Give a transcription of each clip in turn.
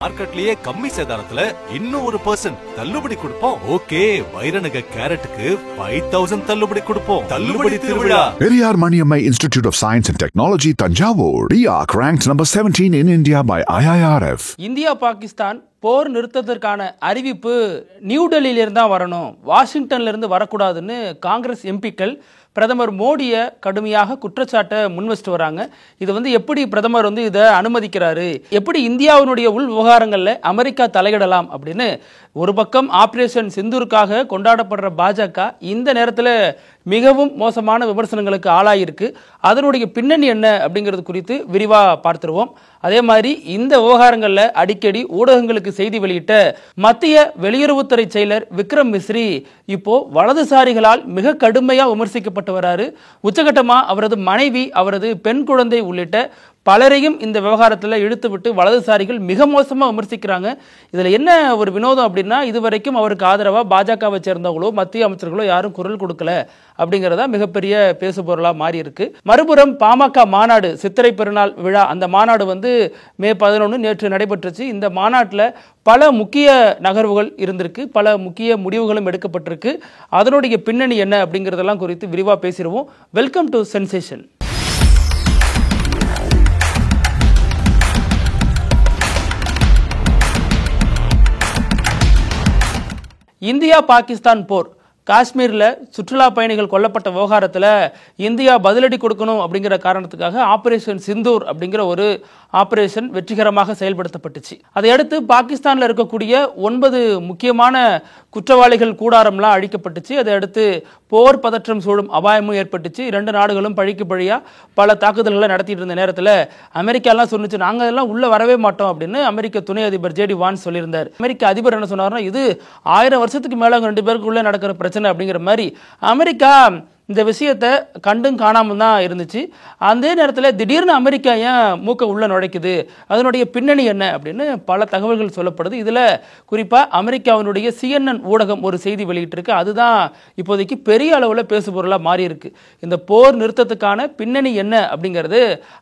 மார்க்கெட்லயே கம்மி சேதாரத்துல இன்னும் 1% தள்ளுபடி கொடுப்போம். ஓகே, வைரநக கேரட்டுக்கு 5000 தள்ளுபடி கொடுப்போம். தள்ளுபடி திருவிழா. Periyar Maniammai Institute of Science and Technology, Tanjavur. PIARC ranked number 17 in India by IIRF. India Pakistan போர் நிறுத்தத்திற்கான அறிவிப்பு நியூ டெல்லியிலிருந்து தான் வரணும், வாஷிங்டன்ல இருந்து வரக்கூடாதுன்னு காங்கிரஸ் எம்பிக்கள் பிரதமர் மோடியை கடுமையாக குற்றச்சாட்டை முன்வச்சிட்டு வராங்க. இது எப்படி பிரதமர் இதை அனுமதிக்கிறாரு, எப்படி இந்தியாவினுடைய உள் விவகாரங்களில் அமெரிக்கா தலையிடலாம் அப்படின்னு ஒரு பக்கம் ஆபரேஷன் சிந்தூருக்காக கொண்டாடப்படுற பாஜக இந்த நேரத்தில் மிகவும் மோசமான விமர்சனங்களுக்கு ஆளாயிருக்கு. அதனுடைய பின்னணி என்ன அப்படிங்கிறது குறித்து விரிவாக பார்த்துருவோம். அதே மாதிரி இந்த விவகாரங்களில் அடிக்கடி ஊடகங்களுக்கு செய்தி வெளியிட்ட மத்திய வெளியுறவுத்துறை செயலர் விக்ரம் மிஸ்ரி இப்போ வலதுசாரிகளால் மிக கடுமையாக விமர்சிக்கப்பட்டு வராரு. உச்சகட்டமாக அவரது மனைவி, அவரது பெண் குழந்தை உள்ளிட்ட பலரையும் இந்த விவகாரத்தில் இழுத்து விட்டு வலதுசாரிகள் மிக மோசமாக விமர்சிக்கிறாங்க. இதில் என்ன ஒரு வினோதம் அப்படின்னா, இதுவரைக்கும் அவருக்கு ஆதரவாக பாஜகவை சேர்ந்தவங்களோ மத்திய அமைச்சர்களோ யாரும் குரல் கொடுக்கல அப்படிங்கிறதா மிகப்பெரிய பேசுபொருளாக மாறி இருக்கு. மறுபுறம் பாமக மாநாடு, சித்திரை பெருநாள் விழா, அந்த மாநாடு மே 11 நேற்று நடைபெற்றுச்சு. இந்த மாநாட்டில் பல முக்கிய நகர்வுகள் இருந்திருக்கு, பல முக்கிய முடிவுகளும் எடுக்கப்பட்டிருக்கு. அதனுடைய பின்னணி என்ன அப்படிங்கிறதெல்லாம் குறித்து விரிவாக பேசிடுவோம். Welcome to sensation. India Pakistan போர், காஷ்மீரில் சுற்றுலா பயணிகள் கொல்லப்பட்ட விவகாரத்தில் இந்தியா பதிலடி கொடுக்கணும் அப்படிங்கிற காரணத்துக்காக ஆபரேஷன் சிந்தூர் அப்படிங்கிற ஒரு ஆபரேஷன் வெற்றிகரமாக செயல்படுத்தப்பட்டுச்சு. அதையடுத்து பாகிஸ்தானில் இருக்கக்கூடிய 9 முக்கியமான குற்றவாளிகள் கூடாரம்லாம் அழிக்கப்பட்டுச்சு. அதையடுத்து போர் பதற்றம் சூழும் அபாயமும் ஏற்பட்டுச்சு. 2 நாடுகளும் பழிக்கு பழியாக பல தாக்குதல்களை நடத்திட்டு இருந்த நேரத்தில் அமெரிக்காலாம் சொன்னிச்சு, நாங்கள் எல்லாம் உள்ளே வரவே மாட்டோம் அப்படின்னு அமெரிக்க துணை அதிபர் ஜேடி வான்ஸ் சொல்லியிருந்தார். அமெரிக்க அதிபர் என்ன சொன்னார்னா, இது 1000 வருஷத்துக்கு மேலே 2 பேருக்குள்ளே நடக்கிற பிரச்சனை அப்படிங்கிற மாதிரி அமெரிக்கா இந்த விஷயத்தை கண்டும் காணாமல் தான் இருந்துச்சு. அதே நேரத்தில் திடீர்னு அமெரிக்கா ஏன் மூக்க உள்ள நுழைக்குது, அதனுடைய பின்னணி என்ன அப்படின்னு பல தகவல்கள் சொல்லப்படுது. இதில் குறிப்பாக அமெரிக்காவினுடைய CNN ஊடகம் ஒரு செய்தி வெளியிட்டிருக்கு. அதுதான் இப்போதைக்கு பெரிய அளவில் பேசுபொருளாக மாறி இருக்கு. இந்த போர் நிறுத்தத்துக்கான பின்னணி என்ன அப்படிங்கிறது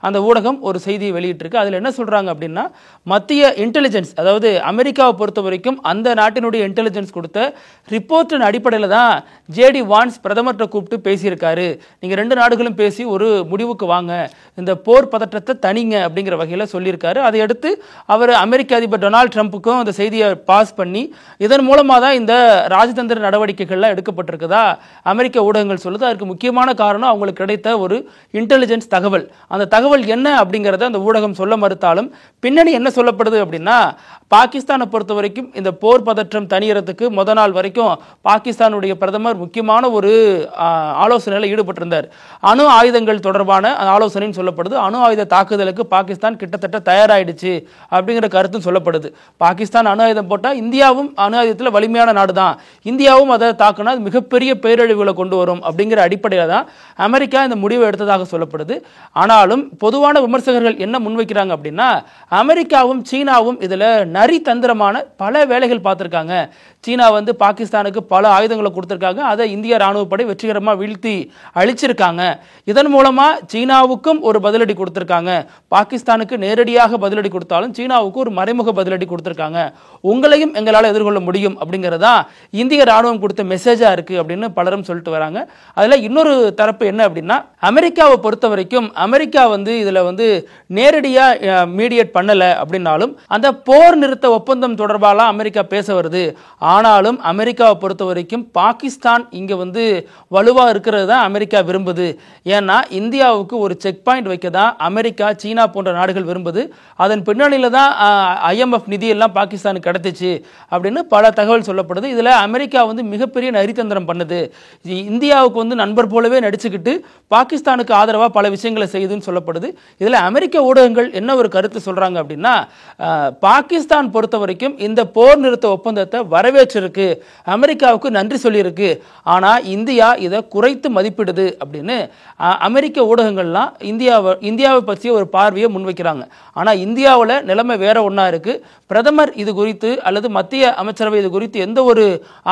அந்த ஊடகம் ஒரு செய்தி வெளியிட்டிருக்கு. அதில் என்ன சொல்கிறாங்க அப்படின்னா, மத்திய இன்டெலிஜென்ஸ், அதாவது அமெரிக்காவை பொறுத்த வரைக்கும் அந்த நாட்டினுடைய இன்டெலிஜென்ஸ் கொடுத்த ரிப்போர்ட்டின் அடிப்படையில் தான் ஜேடி வான்ஸ் பிரதமர்கிட்ட கூப்பிட்டு பேசியிருக்காரு. நீங்கள் 2 நாடுகளும் பேசி ஒரு முடிவுக்கு வாங்க, இந்த போர் பதற்றத்தை தனிங்க அப்படிங்கிற வகையில் சொல்லியிருக்காரு. அதையடுத்து அவர் அமெரிக்க அதிபர் டொனால்டு ட்ரம்ப்புக்கும் இந்த செய்தியை பாஸ் பண்ணி இதன் மூலமாக தான் இந்த ராஜதந்திர நடவடிக்கைகள்லாம் எடுக்கப்பட்டிருக்குதா அமெரிக்க ஊடகங்கள் சொல்லுது. அதற்கு முக்கியமான காரணம் அவங்களுக்கு கிடைத்த ஒரு இன்டெலிஜென்ஸ் தகவல். அந்த தகவல் என்ன அப்படிங்கிறத அந்த ஊடகம் சொல்ல மறுத்தாலும் பின்னணி என்ன சொல்லப்படுது அப்படின்னா, பாகிஸ்தானை பொறுத்த வரைக்கும் இந்த போர் பதற்றம் தனியறதுக்கு முதல் நாள் வரைக்கும் பாகிஸ்தானுடைய பிரதமர் முக்கியமான ஒரு ஆலோசனையில் ஈடுபட்டிருந்தார். அணு ஆயுதங்கள் தொடர்பான ஆலோசனைன்னு சொல்லப்படுது. அணு ஆயுத தாக்குதலுக்கு பாகிஸ்தான் கிட்டத்தட்ட தயாராகிடுச்சு அப்படிங்கிற கருத்தும் சொல்லப்படுது. பாகிஸ்தான் அணு ஆயுதம் போட்டால் இந்தியாவும் அணு ஆயுதத்தில் வலிமையான நாடு தான், இந்தியாவும் அதை தாக்குனா மிகப்பெரிய பேரழிவுகளை கொண்டு வரும் அப்படிங்கிற அடிப்படையில் தான் அமெரிக்கா இந்த முடிவை எடுத்ததாக சொல்லப்படுது. ஆனாலும் பொதுவான விமர்சகர்கள் என்ன முன்வைக்கிறாங்க அப்படின்னா, அமெரிக்காவும் சீனாவும் இதில் நரி தந்திரமான பல வேலைகள் பார்த்துருக்காங்க. சீனா பாகிஸ்தானுக்கு பல ஆயுதங்களை கொடுத்திருக்காங்க, அதை இந்திய ராணுவப்படை வெற்றிகரமாக வீழ்த்தி அழிச்சிருக்காங்க. இதன் மூலமா சீனாவுக்கும் ஒரு பதிலடி கொடுத்திருக்காங்க. பாகிஸ்தானுக்கு நேரடியாக பதிலடி கொடுத்தாலும் சீனாவுக்கு ஒரு மறைமுக பதிலடி கொடுத்திருக்காங்க. உங்களையும் எங்களால் எதிர்கொள்ள முடியும் அப்படிங்கிறதா இந்திய ராணுவம் கொடுத்த மெசேஜா இருக்கு அப்படின்னு பலரும் சொல்லிட்டு வராங்க. அதுல இன்னொரு தரப்பு என்ன அப்படின்னா, அமெரிக்காவை பொறுத்த வரைக்கும் அமெரிக்கா இதுல நேரடியா மீடியேட் பண்ணல அப்படின்னாலும் அந்த போர் நிறுத்த ஒப்பந்தம் தொடர்பாக அமெரிக்கா பேச வருது. ஆனாலும் அமெரிக்காவை பொறுத்த வரைக்கும் பாகிஸ்தான் இங்க வலுவா இருக்கிறது தான் அமெரிக்கா விரும்புது. ஏன்னா இந்தியாவுக்கு ஒரு செக் பாயிண்ட் வைக்க தான் அமெரிக்கா, சீனா போன்ற நாடுகள் விரும்புது. அதன் பின்னணியில தான் IMF நிதி எல்லாம் பாகிஸ்தானுக்கு கிடைச்சிச்சு அப்படின்னு பல தகவல் சொல்லப்படுது. இதுல அமெரிக்கா மிகப்பெரிய நரித்தந்திரம் பண்ணுது. இந்தியாவுக்கு நண்பர் போலவே நடிச்சுக்கிட்டு பாகிஸ்தானுக்கு ஆதரவா பல விஷயங்களை செய்யுதுன்னு சொல்லப்படுது. இதுல அமெரிக்க ஊடகங்கள் என்ன ஒரு கருத்து சொல்றாங்க அப்படின்னா, பாகிஸ்தான் பொறுத்த வரைக்கும் இந்த போர் நிறுத்த ஒப்பந்தத்தை வரவேற்று வரவேற்றிருக்கு, அமெரிக்காவுக்கு நன்றி சொல்லியிருக்கு. ஆனால் இந்தியா இதை குறைத்து மதிப்பிடுது அப்படின்னு அமெரிக்க ஊடகங்கள்லாம் இந்தியாவை பற்றிய ஒரு பார்வையை முன்வைக்கிறாங்க. ஆனால் இந்தியாவில் நிலைமை வேற ஒன்றா இருக்கு. பிரதமர் இது குறித்து அல்லது மத்திய அமைச்சரவை இது குறித்து எந்த ஒரு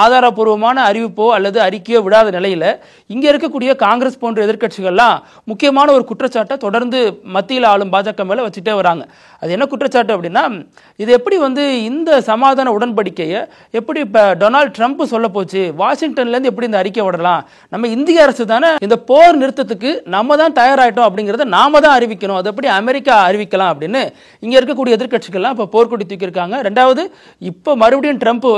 ஆதாரப்பூர்வமான அறிவிப்போ அல்லது அறிக்கையோ விடாத நிலையில் இங்கே இருக்கக்கூடிய காங்கிரஸ் போன்ற எதிர்க்கட்சிகள்லாம் முக்கியமான ஒரு குற்றச்சாட்டை தொடர்ந்து மத்தியில் ஆளும் பாஜக மேலே வச்சுட்டே வராங்க. அது என்ன குற்றச்சாட்டு அப்படின்னா, இது எப்படி இந்த சமாதான உடன்படிக்கையை எப்படி இப்போ டொனால்ட் ட்ரம்ப் சொல்ல போச்சு, வாஷிங்டன்லேருந்து எப்படி இந்த அறிக்கை விடலாம், நம்ம இந்திய அரசு தானே இந்த போர் நிறுத்தத்துக்கு நம்ம தான் தயாராகிட்டோம் அப்படிங்கிறத நாம தான் அறிவிக்கணும், அது எப்படி அமெரிக்கா அறிவிக்கலாம் அப்படின்னு இங்கே இருக்கக்கூடிய எதிர்க்கட்சிகள்லாம் இப்போ போர்க்கொடி தூக்கியிருக்காங்க. ரெண்டாவது, இப்போ மறுபடியும் ட்ரம்ப்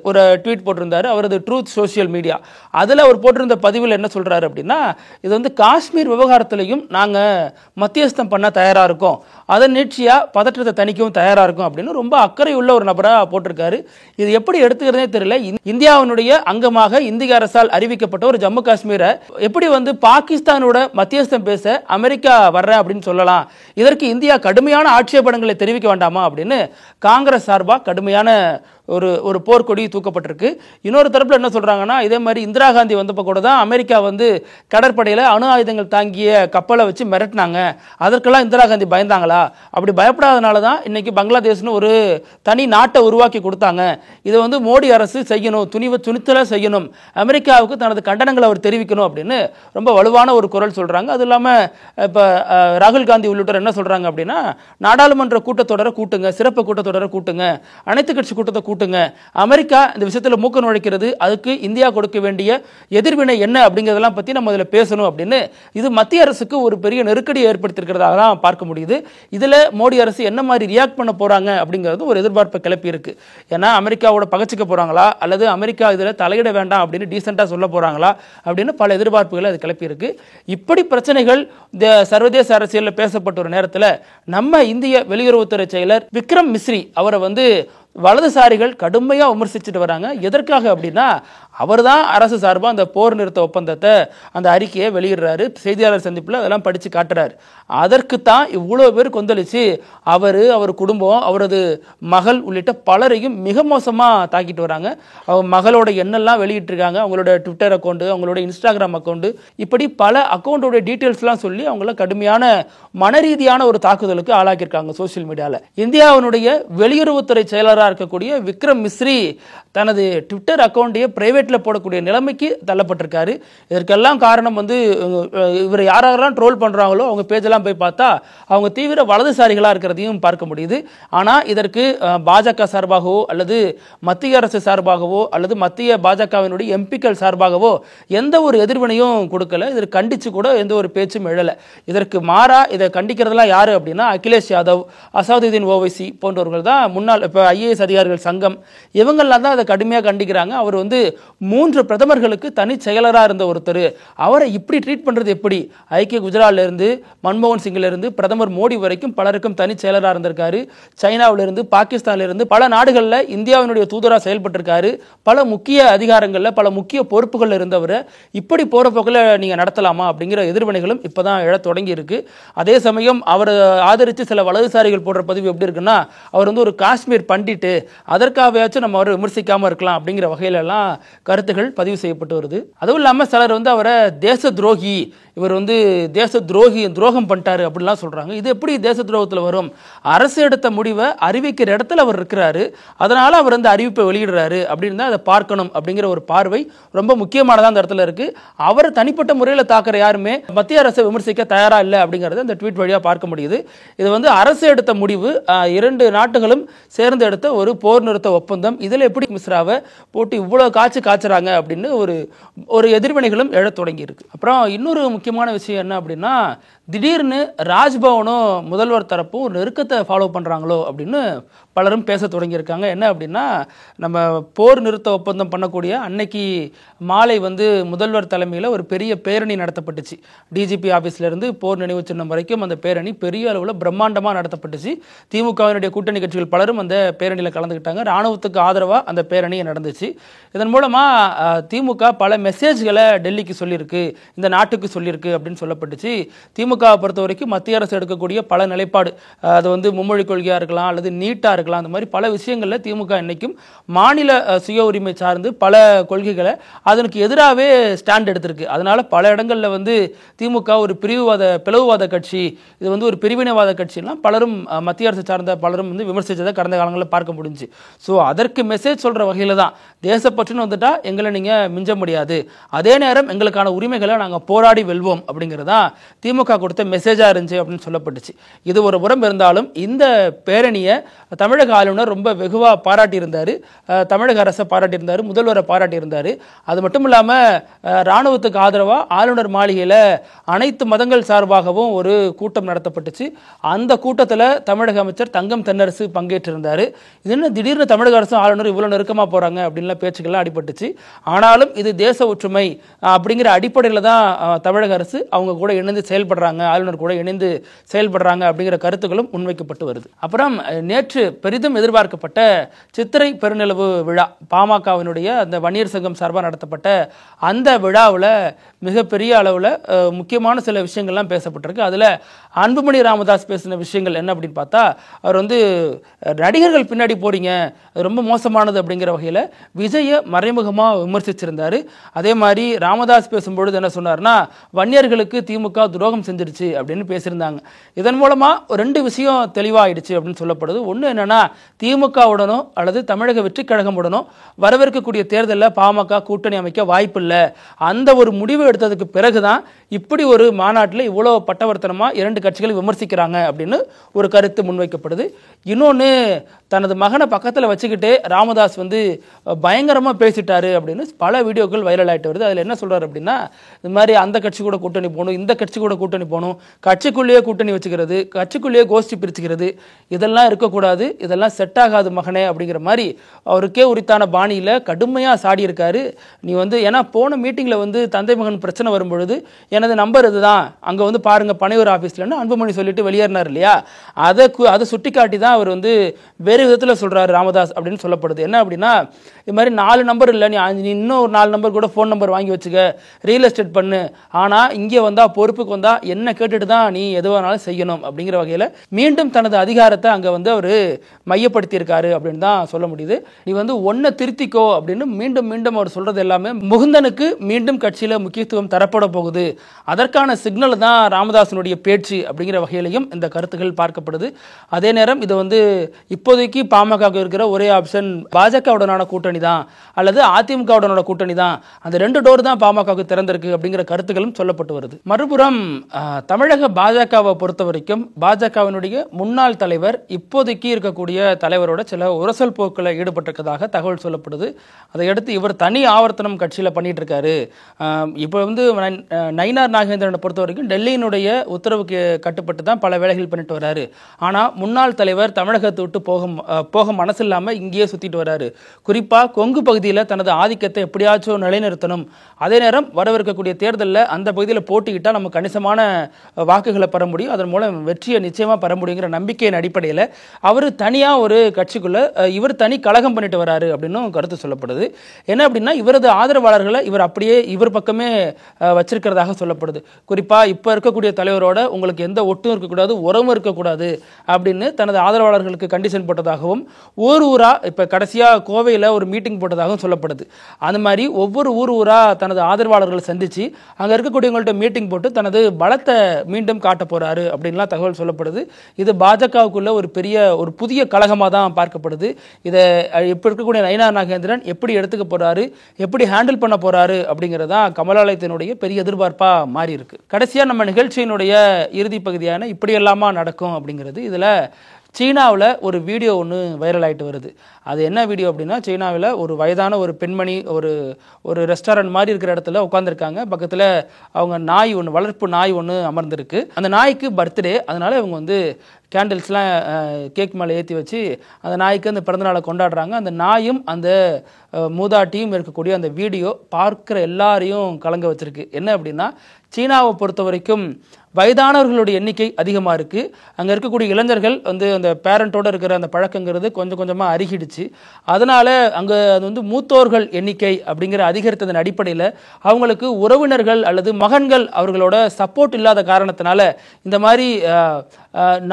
ஒரு ட்வீட் போட்டிருந்தாரு, அவரது ட்ரூத் சோஷியல் மீடியா. அதில் அவர் போட்டிருந்த பதிவில் என்ன சொல்றாரு அப்படின்னா, இது காஷ்மீர் விவகாரத்திலையும் நாங்கள் மத்தியஸ்தம் பண்ண தயாராக இருக்கோம், அதன் நீட்சியா பதற்றத்தை தணிக்கவும் தயாராக இருக்கும் அப்படின்னு ரொம்ப அக்கறை உள்ள ஒரு நபராக போட்டிருக்காரு. இது எப்படி எடுத்துக்கிறதே தெரியல. இந்தியாவினுடைய அங்கமாக இந்திய அரசால் அறிவிக்கப்பட்ட ஒரு ஜம்மு காஷ்மீரை எப்படி பாகிஸ்தானோட மத்தியஸ்தம் பேச அமெரிக்கா வர்றேன் அப்படின்னு சொல்லலாம், இதற்கு இந்தியா கடுமையான ஆட்சேபணங்களை தெரிவிக்க வேண்டாமா அப்படின்னு காங்கிரஸ் சார்பாக கடுமையான ஒரு போர்க்கொடி தூக்கப்பட்டிருக்கு. இன்னொரு தரப்புல என்ன சொல்றாங்கன்னா, இதே மாதிரி இந்திரா காந்தி வந்தப்போ கூட தான் அமெரிக்கா கடற்படையில் அணு ஆயுதங்கள் தாங்கிய கப்பலை வச்சு மிரட்டினாங்க, அதற்கெல்லாம் இந்திரா காந்தி பயந்தாங்களா? அப்படி பயப்படாதனால தான் இன்னைக்கு பங்களாதேஷ்னு ஒரு தனி நாட்டை உருவாக்கி கொடுத்தாங்க. இதை மோடி அரசு செய்யணும், துணிச்சலாக செய்யணும், அமெரிக்காவுக்கு தனது கண்டனங்களை அவர் தெரிவிக்கணும் அப்படின்னு ரொம்ப வலுவான ஒரு குரல் சொல்றாங்க. அது இல்லாமல் இப்போ ராகுல் காந்தி உள்ளிட்டோர் என்ன சொல்றாங்க அப்படின்னா, நாடாளுமன்ற கூட்டத்தொடரை கூட்டுங்க, சிறப்பு கூட்டத்தொடரை கூட்டுங்க, அனைத்து கட்சி கூட்டத்தை கூட்டுங்க, அமெரிக்கா இந்த விஷயத்தில் மூக்க நுழைக்கிறது, அதுக்கு இந்தியா கொடுக்க வேண்டிய எதிர்வினை என்ன அப்படிங்கிறதெல்லாம் பற்றி நம்ம இதில் பேசணும் அப்படின்னு இது மத்திய அரசுக்கு ஒரு பெரிய நெருக்கடியை ஏற்படுத்தியிருக்கிறதாக தான் பார்க்க முடியுது. இதில் மோடி அரசு என்ன மாதிரி ரியாக்ட் பண்ண போறாங்க அப்படிங்கிறது ஒரு எதிர்பார்ப்பை கிளப்பி இருக்கு. ஏன்னா அமெரிக்காவோட பகச்சிக்க போறாங்களா அல்லது அமெரிக்கா இதில் தலையிட வேண்டாம் அப்படின்னு டீசெண்டாக சொல்ல போறாங்களா அப்படின்னு பல எதிர்பார்ப்புகளை அது கிளப்பி இருக்கு. இப்படி பிரச்சனைகள் சர்வதேச அரசியலில் பேசப்பட்ட ஒரு நேரத்தில் நம்ம இந்திய வெளியுறவுத்துறை செயலர் விக்ரம் மிஸ்ரி அவரை வலதுசாரிகள் கடுமையாக விமர்சிச்சுட்டு வராங்க. எதற்காக அப்படின்னா, அவர் தான் அரசு சார்பாக அந்த போர் நிறுத்த ஒப்பந்தத்தை அந்த அறிக்கையை வெளியிடுறாரு, செய்தியாளர் சந்திப்பில் அதெல்லாம் படித்து காட்டுறாரு. அதற்கு தான் இவ்வளோ பேர் கொந்தளிச்சு அவர் குடும்பம், அவரது மகள் உள்ளிட்ட பலரையும் மிக மோசமாக தாக்கிட்டு வராங்க. அவங்க மகளோட எண்ணெல்லாம் வெளியிட்டிருக்காங்க, அவங்களோட ட்விட்டர் அக்கௌண்ட்டு, அவங்களோட இன்ஸ்டாகிராம் அக்கௌண்ட்டு, இப்படி பல அக்கௌண்ட்டோட டீட்டெயில்ஸ்லாம் சொல்லி அவங்கள கடுமையான மனரீதியான ஒரு தாக்குதலுக்கு ஆளாக்கியிருக்காங்க சோசியல் மீடியாவில். இந்தியாவினுடைய வெளியுறவுத்துறை செயலர் இருக்கக்கூடிய விக்ரம் மிஸ்ரி தனது ட்விட்டர் அக்கௌண்ட்டையே பிரைவேட்ல போடக்கூடிய நிலைமைக்கு தள்ளப்பட்டிருக்காரு. இதற்கெல்லாம் காரணம் இவர் யாரெல்லாம் ட்ரோல் பண்றாங்களோ அவங்க பேஜெல்லாம் போய் பார்த்தா அவங்க தீவிர வலதுசாரிகளா இருக்கிறதையும் பார்க்க முடியுது. ஆனா இதற்கு பாஜக சார்பாகவோ அல்லது மத்திய அரசு சார்பாகவோ அல்லது மத்திய பாஜகவினுடைய எம்பிக்கள் சார்பாகவோ எந்த ஒரு எதிர்வினையும் கொடுக்கல. இதற்கு கண்டிச்சு கூட எந்த ஒரு பேச்சும் எழல. இதற்கு மாறா இதை கண்டிக்கிறதுலாம் யாரு அப்படின்னா, அகிலேஷ் யாதவ், அசாதுதீன் ஓவைசி போன்றவர்கள் தான் முன்னாள் இப்போ ஐஏஎஸ் அதிகாரிகள் சங்கம், இவங்கெல்லாம் தான் அதை கடுமையாக கண்டிக்கிறாங்க. அவர் 3 பிரதமர்களுக்கு தனி செயலராக இருந்த ஒருத்தர், அவரை இப்படி ட்ரீட் பண்றது எப்படி? ஐக்கிய குஜராத்ல இருந்து மன்மோகன் சிங்ல இருந்து பிரதமர் மோடி வரைக்கும் பலருக்கும் தனி செயலராக இருந்திருக்காரு. சைனாவில இருந்து பாகிஸ்தான்ல இருந்து பல நாடுகளில் இந்தியாவினுடைய தூதராக செயல்பட்டிருக்காரு. பல முக்கிய அதிகாரங்களில் பல முக்கிய பொறுப்புகள் இருந்தவர் இப்படி போற போக்கில் நீங்க நடத்தலாமா அப்படிங்கிற எதிர்வினைகளும் இப்பதான் எழ தொடங்கி இருக்கு. அதே சமயம் அவர் ஆதரித்து சில வலதுசாரிகள் போடுற பதிவு எப்படி இருக்குன்னா, அவர் ஒரு காஷ்மீர் பண்டிட்டு, அதற்காகவாச்சும் நம்ம அவரை விமர்சிக்காம இருக்கலாம் அப்படிங்கிற வகையில எல்லாம் கருத்துகள் பதிவு செய்யப்பட்டு வருது. அதுவும் இல்லாம சிலர் அவரை தேச துரோகி, இவர் தேச துரோகம் பண்ணிட்டாரு அப்படிலாம் சொல்றாங்க. இது எப்படி தேச துரோகத்தில் வரும்? அரசு எடுத்த முடிவை அறிவிக்கிற இடத்துல அவர் இருக்கிறாரு, அதனால அவர் அறிவிப்பை வெளியிடுறாரு அப்படின்னு தான் அதை பார்க்கணும் அப்படிங்கிற ஒரு பார்வை ரொம்ப முக்கியமானதான் அந்த இடத்துல இருக்கு. அவர் தனிப்பட்ட முறையில் தாக்குற யாருமே மத்திய அரசை விமர்சிக்க தயாரா இல்லை அப்படிங்கறத இந்த ட்வீட் வழியா பார்க்க முடியுது. இது அரசு எடுத்த முடிவு, 2 நாட்டுகளும் சேர்ந்து எடுத்த ஒரு போர் நிறுத்த ஒப்பந்தம், இதில் எப்படி மிஸ்ராவை போட்டு இவ்வளவு காய்ச்சுறாங்க அப்படின்னு ஒரு எதிர்வினைகளும் எழத் தொடங்கி இருக்கு. அப்புறம் இன்னொரு முக்கியமான விஷயம் என்ன அப்படின்னா, திடீர்னு ராஜ்பவனும் முதல்வர் தரப்பும் நெருக்கத்தை ஃபாலோ பண்றாங்களோ அப்படின்னு பலரும் பேச தொடங்கியிருக்காங்க. என்ன அப்படின்னா, நம்ம போர் நிறுத்த ஒப்பந்தம் பண்ணக்கூடிய அன்னைக்கு மாலை முதல்வர் தலைமையில் ஒரு பெரிய பேரணி நடத்தப்பட்டுச்சு. டிஜிபி ஆஃபீஸ்ல இருந்து போர் நினைவு சின்னம் வரைக்கும் அந்த பேரணி பெரிய அளவில் பிரம்மாண்டமாக நடத்தப்பட்டுச்சு. திமுகவினுடைய கூட்டணி கட்சிகள் பலரும் அந்த பேரணியில் கலந்துக்கிட்டாங்க. ராணுவத்துக்கு ஆதரவாக அந்த பேரணி நடந்துச்சு. இதன் மூலமா திமுக பல மெசேஜ்களை டெல்லிக்கு சொல்லியிருக்கு, இந்த நாட்டுக்கு சொல்லியிருக்கு அப்படின்னு சொல்லப்பட்டுச்சு. திமுக திமுகவை பொறுத்த வரைக்கும் மத்திய அரசு எடுக்கக்கூடிய பல நிலைப்பாடு, அது வந்து மும்மொழி கொள்கையாக இருக்கலாம் அல்லது நீட்டாக இருக்கலாம், அந்த மாதிரி பல விஷயங்களில் திமுக இன்னைக்கும் மாநில சுய உரிமை சார்ந்து பல கொள்கைகளை அதற்கு எதிராகவே ஸ்டாண்ட் எடுத்திருக்கு. அதனால பல இடங்களில் வந்து திமுக ஒரு பிளவுவாத கட்சி, இது வந்து ஒரு பிரிவினைவாத கட்சிலாம் பலரும் மத்திய அரசு சார்ந்த பலரும் வந்து விமர்சித்ததை கடந்த காலங்களில் பார்க்க முடிஞ்சு. ஸோ அதற்கு மெசேஜ் சொல்கிற வகையில் தான் தேசப்பற்றுன்னு வந்துட்டா எங்களை நீங்கள் மிஞ்ச முடியாது, அதே நேரம் எங்களுக்கான உரிமைகளை நாங்கள் போராடி வெல்வோம் அப்படிங்கிறதா திமுக கொடுத்த மெசேஜாக இருந்துச்சு அப்படின்னு சொல்லப்பட்டுச்சு. இது ஒரு புறம் இருந்தாலும் இந்த பேரணியை தமிழக ஆளுநர் ரொம்ப வெகுவாக பாராட்டியிருந்தார், தமிழக அரசை பாராட்டியிருந்தார், முதல்வரை பாராட்டியிருந்தார். அது மட்டும் இல்லாமல் இராணுவத்துக்கு ஆதரவாக ஆளுநர் மாளிகையில் அனைத்து மதங்கள் சார்பாகவும் ஒரு கூட்டம் நடத்தப்பட்டுச்சு. அந்த கூட்டத்தில் தமிழக அமைச்சர் தங்கம் தென்னரசு பங்கேற்றிருந்தார். இது என்ன திடீர்னு தமிழக அரசும் ஆளுநர் இவ்வளோ நெருக்கமாக போகிறாங்க அப்படின்லாம் பேச்சுக்கள்லாம் அடிபட்டுச்சு. ஆனாலும் இது தேச ஒற்றுமை அப்படிங்கிற அடிப்படையில் தான் தமிழக அரசு அவங்க கூட இணைந்து செயல்படுறாங்க, ஆளுநர் கூட இணைந்து செயல்படுறாங்க அப்படிங்கிற கருத்துக்களும் முன்வைக்கப்பட்டு வருது. அப்புறம் நேற்று பெரிதும் எதிர்பார்க்கப்பட்ட சித்திரை பெருநிலவு விழா, பாமகவினுடைய அந்த வன்னியர் சங்கம் சார்பாக நடத்தப்பட்ட அந்த விழாவில் மிகப்பெரிய அளவில் முக்கியமான சில விஷயங்கள்லாம் பேசப்பட்டிருக்கு. அதில் அன்புமணி ராமதாஸ் பேசின விஷயங்கள் என்ன அப்படின்னு பார்த்தா, அவர் வந்து நடிகர்கள் பின்னாடி போறீங்க, அது ரொம்ப மோசமானது அப்படிங்கிற வகையில் விஜயை மறைமுகமாக விமர்சிச்சிருந்தார். அதே மாதிரி ராமதாஸ் பேசும்பொழுது என்ன சொன்னார்னா, வன்னியர்களுக்கு திமுக துரோகம் செஞ்சிருச்சு அப்படின்னு பேசியிருந்தாங்க. இதன் மூலமாக ரெண்டு விஷயம் தெளிவாயிடுச்சு அப்படின்னு சொல்லப்படுது. ஒன்று என்னன்னா, திமுகவுடனோ அல்லது தமிழக வெற்றி கழகமுடனோ வரவிருக்கக்கூடிய தேர்தலில் பாமக கூட்டணி அமைக்க வாய்ப்பு இல்லை, அந்த ஒரு முடிவு எடுத்ததுக்கு பிறகுதான் இப்படி ஒரு மாநாட்டில் இவ்வளோ பட்டவர்த்தனமாக இரண்டு கட்சிகளை விமர்சிக்கிறாங்க அப்படின்னு ஒரு கருத்து முன்வைக்கப்படுது. இன்னொன்று, தனது மகனை பக்கத்தில் வச்சுக்கிட்டு ராமதாஸ் வந்து பயங்கரமாக பேசிட்டாரு அப்படின்னு பல வீடியோக்கள் வைரல் ஆகிட்டு வருது. அதில் என்ன சொல்கிறார் அப்படின்னா, இது மாதிரி அந்த கட்சி கூட கூட்டணி போகணும், இந்த கட்சி கூட கூட்டணி போகணும், கட்சிக்குள்ளேயே கூட்டணி வச்சுக்கிறது, கட்சிக்குள்ளேயே கோஷ்டி பிரிச்சுக்கிறது, இதெல்லாம் இருக்கக்கூடாது, இதெல்லாம் செட் ஆகாது மகனே அப்படிங்கிற மாதிரி அவருக்கே உரித்தான பாணியில் கடுமையாக சாடி இருக்காரு. நீ வந்து ஏன்னா போன மீட்டிங்கில் வந்து தந்தை மகன் பிரச்சனை வரும்பொழுது எனது நம்பர் இதுதான், அங்கே வந்து பாருங்கள் பனையூர் ஆஃபீஸ்லன்னு அன்புமணி சொல்லிட்டு வெளியேறினார் இல்லையா, அதை சுட்டி காட்டி தான் அவர் வந்து வேறு விதத்தில் சொல்கிறாரு ராமதாஸ் அப்படின்னு சொல்லப்படுது. என்ன அப்படின்னா, இது மாதிரி 4 நம்பர் இல்லை, நீ இன்னும் ஒரு 4 நம்பர் கூட ஃபோன் நம்பர் வாங்கி வச்சுக்க, ரியல் எஸ்டேட் பண்ணு, ஆனால் இங்கே வந்தால் பொறுப்புக்கு வந்தால் என்ன கேட்டுட்டு தான் நீ எதுவானாலும் செய்யணும் அப்படிங்கிற வகையில் மீண்டும் தனது அதிகாரத்தை அங்கே வந்து அவர் மையப்படுத்தியிருக்காரு அப்படின்னு தான் சொல்ல முடியுது. நீ வந்து ஒன்றை திருத்திக்கோ அப்படின்னு மீண்டும் மீண்டும் அவர் சொல்கிறது எல்லாமே முகுந்தனுக்கு மீண்டும் கட்சியில் முக்கியத்துவம் தரப்பட போகுது, அதற்கான சிக்னல் தான் ராமதாசனுடைய பேச்சு அப்படிங்கிற வகையிலையும் இந்த கருத்துக்கள் பார்க்கப்படுது. அதே நேரம் இது வந்து இப்போதைக்கு பாமக இருக்கிற ஒரே ஆப்ஷன் பாஜகவுடனான கூட்டணி தான் அல்லது அதிமுகவுடனான கூட்டணி தான், அந்த 2 டோர் தான் பாமகவுக்கு திறந்திருக்கு அப்படிங்கிற கருத்துக்களும் சொல்லப்பட்டு வருது. மறுபுறம் தமிழக பாஜகவை பொறுத்த வரைக்கும் பாஜகவினுடைய முன்னாள் தலைவர் இப்போதைக்கு இருக்கக்கூடிய தலைவரோட சில உரசல் போக்கில் ஈடுபட்டிருக்கிறதாக தகவல் சொல்லப்படுது. அதையடுத்து இவர் தனி ஆவர்த்தனம் கட்சியில் பண்ணிட்டு இருக்காரு. இப்போ வந்து நயினார் நாகேந்திரனை பொறுத்த வரைக்கும் டெல்லியினுடைய உத்தரவுக்கு கட்டுப்பட்டு தான் பல வேலைகள் பண்ணிட்டு வர்றாரு. ஆனால் முன்னாள் தலைவர் தமிழகத்தை விட்டு போக மனசு இல்லாமல் இங்கேயே சுற்றிட்டு வர்றாரு. குறிப்பாக கொங்கு பகுதியில் தனது ஆதிக்கத்தை எப்படியாச்சும் நிலைநிறுத்தணும், அதே நேரம் வரவிருக்கக்கூடிய தேர்தலில் அந்த பகுதியில் போட்டிக்கிட்டால் நம்ம கணிசமான வாக்குகளை பெற முடியும், அதன் மூலம் வெற்றியை நிச்சயமாக பெற முடியுங்கிற நம்பிக்கையின் அடிப்படையில் அவர் தனியாக ஒரு கட்சிக்குள்ளே இவர் தனி கழகம் பண்ணிட்டு வராரு அப்படின்னு கருத்து சொல்லப்படுது. என்ன அப்படின்னா, இவரது ஆதரவாளர்களை இவர் அப்படியே இவர் பக்கமே வச்சிருக்கிறதாக சொல்லப்படுது. குறிப்பாக இப்போ இருக்கக்கூடிய தலைவரோட உங்களுக்கு எந்த ஒட்டும் இருக்கக்கூடாது, உறவும் இருக்கக்கூடாது அப்படின்னு தனது ஆதரவாளர்களுக்கு கண்டிஷன் போட்டதாகவும் ஊராக இப்போ கடைசியாக கோவையில் ஒரு மீட்டிங் போட்டதாகவும் சொல்லப்படுது. அந்த மாதிரி ஒவ்வொரு ஊராக தனது ஆதரவாளர்களை சந்தித்து அங்கே இருக்கக்கூடியவங்கள்ட்ட மீட்டிங் போட்டு தனது பலத்தை மீண்டும் காட்ட போகிறாரு அப்படின்லாம் தகவல் சொல்லப்படுது. இது பாஜகவுக்குள்ள ஒரு புதிய கழகமாக தான் பார்க்கப்படுது. இதை இப்போ இருக்கக்கூடிய நயினார் நாகேந்திரன் எப்படி எடுத்துக்க போகிறாரு, எப்படி ஹேண்டில் பண்ண போகிறாரு அப்படிங்கிறதா கமலாலயத்தினுடைய பெரிய எதிர்பார்ப்பாக மாறி இருக்கு. கடைசியாக நம்ம நிகழ்ச்சியினுடைய இறுதி பகுதியான இப்படி எல்லாமா நடக்கும் அப்படிங்கிறது, இதில் சீனாவில் ஒரு வீடியோ ஒன்று வைரல் ஆகிட்டு வருது. அது என்ன வீடியோ அப்படின்னா, சீனாவில் ஒரு வயதான ஒரு பெண்மணி ஒரு ரெஸ்டாரண்ட் மாதிரி இருக்கிற இடத்துல உட்காந்துருக்காங்க. பக்கத்தில் அவங்க வளர்ப்பு நாய் ஒன்று அமர்ந்திருக்கு. அந்த நாய்க்கு பர்த்டே, அதனால இவங்க வந்து கேண்டில்ஸ்லாம் கேக் மேலே ஏற்றி வச்சு அந்த நாய்க்கு அந்த பிறந்தநாளை கொண்டாடுறாங்க. அந்த நாயும் அந்த மூதாட்டியும் இருக்கக்கூடிய அந்த வீடியோ பார்க்குற எல்லாரையும் கலங்க வச்சிருக்கு. என்ன அப்படின்னா, சீனாவை பொறுத்த வரைக்கும் வயதானவர்களுடைய எண்ணிக்கை அதிகமாக இருக்குது. அங்கே இருக்கக்கூடிய இளைஞர்கள் அந்த பேரண்ட்டோடு இருக்கிற அந்த பழக்கங்கிறது கொஞ்சம் கொஞ்சமாக அருகிடுச்சு. அதனால் அங்கே அது மூத்தோர்கள் எண்ணிக்கை அப்படிங்கிற அதிகரித்ததன் அடிப்படையில் அவங்களுக்கு உறவினர்கள் அல்லது மகன்கள் அவர்களோட சப்போர்ட் இல்லாத காரணத்தினால இந்த மாதிரி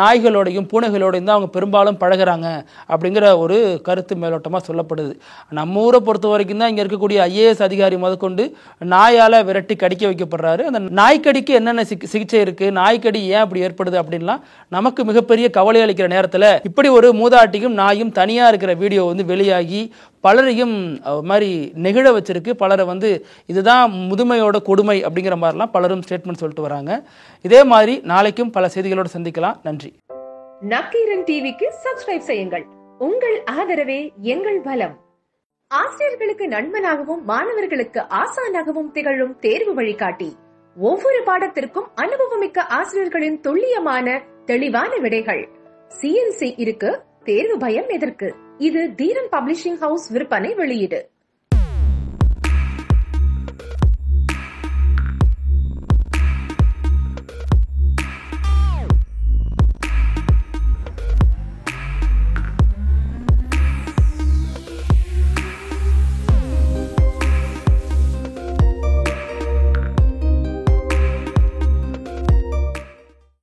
நாய்களோடையும் பூனைகளோடையும் தான் அவங்க பெரும்பாலும் பழகிறாங்க அப்படிங்கிற ஒரு கருத்து மேலோட்டமாக சொல்லப்படுது. நம்ம ஊரை பொறுத்த வரைக்கும் தான் இங்கே இருக்கக்கூடிய IAS அதிகாரி முதற்கொண்டு நாயால் விரட்டி கடிக்க வைக்கப்படுறாரு. அந்த நாய்க்கடிக்கு என்னென்ன சிகிச்சை இருக்கு, நாய்க்கடி ஏன் அப்படி ஏற்படுது அப்படின்லாம் நமக்கு மிகப்பெரிய கவலை அளிக்கிற நேரத்தில் இப்படி ஒரு மூதாட்டியும் நாயும் தனியா இருக்கிற வீடியோ வெளியாகி பலரையும் மாதிரி நெகிழ வச்சிருக்கு. பலரை இதுதான் முதுமையோட கொடுமை அப்படிங்கிற மாதிரிலாம் பலரும் ஸ்டேட்மெண்ட் சொல்லிட்டு வராங்க. இதே மாதிரி நாளைக்கும் பல செய்திகளோடு சந்திக்கலாம். நன்றி. நக்கீரன் டிவிக்கு சப்ஸ்கிரைப் செய்யுங்கள். உங்கள் ஆதரவே எங்கள் பலம். ஆசிரியர்களுக்கு நண்பனாகவும் மாணவர்களுக்கு ஆசானாகவும் திகழும் தேர்வு வழிகாட்டி. ஒவ்வொரு பாடத்திற்கும் அனுபவமிக்க ஆசிரியர்களின் துல்லியமான தெளிவான விடைகள். CNC இருக்கு, தேர்வு பயம் எதற்கு? இது தீரன் பப்ளிஷிங் ஹவுஸ் விற்பனை வெளியீடு.